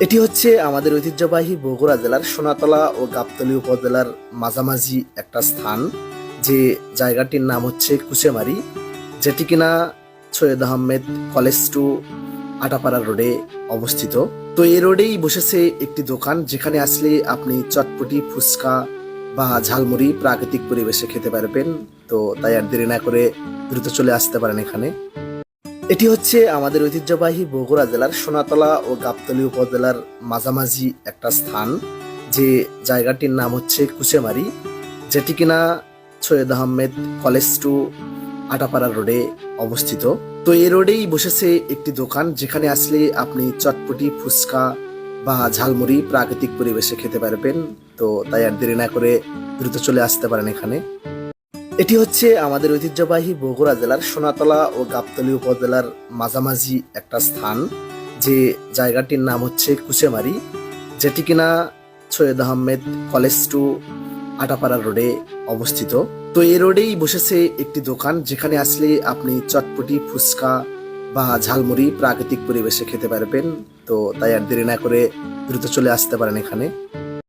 এটি হচ্ছে আমাদের ঐতিহ্যবাহী বগুড়া জেলার সোনাতলা ও গাবতলী উপজেলার মাঝামাঝি একটা স্থান, যে জায়গাটির নাম হচ্ছে কুচেমারি, যেটি কিনা সৈয়দ আহমেদ কলেজ টু আটাপাড়া রোডে অবস্থিত। তো এই রোডেই বসেছে একটি দোকান, যেখানে আসলে আপনি চটপটি, ফুচকা বা ঝালমুড়ি প্রাকৃতিক পরিবেশে খেতে পারবেন। তো তাই আর দেরি না করে দ্রুত চলে আসতে পারেন এখানে। এটি হচ্ছে আমাদের ঐতিহ্যবাহী বগুড়া জেলার সোনাতলা ও গাবতলী উপজেলার মাঝামাঝি একটা স্থান, যে জায়গাটির নাম হচ্ছে কুচেমারি, যেটি কিনা সৈয়দ আহমেদ কলেজ টু আটাপাড়া রোডে অবস্থিত। তো এই রোডেই বসেছে একটি দোকান, যেখানে আসলে আপনি চটপটি, ফুচকা বা ঝালমুড়ি প্রাকৃতিক পরিবেশে খেতে পারবেন। তো তাই আর দেরি না করে দ্রুত চলে আসতে পারেন এখানে। এটি হচ্ছে আমাদের ঐতিহ্যবাহী বগুড়া জেলার সোনাতলা ও গাবতলী উপজেলার মাঝামাঝি একটা স্থান, যে জায়গাটির নাম হচ্ছে কুচেমারি, যেটি কিনা সৈয়দ আহমেদ কলেজ টু আটাপাড়া রোডে অবস্থিত। তো এই রোডেই বসেছে একটি দোকান, যেখানে আসলে আপনি চটপটি, ফুচকা বা ঝালমুড়ি প্রাকৃতিক পরিবেশে খেতে পারবেন। তো তাই আর দেরি না করে দ্রুত চলে আসতে পারেন এখানে।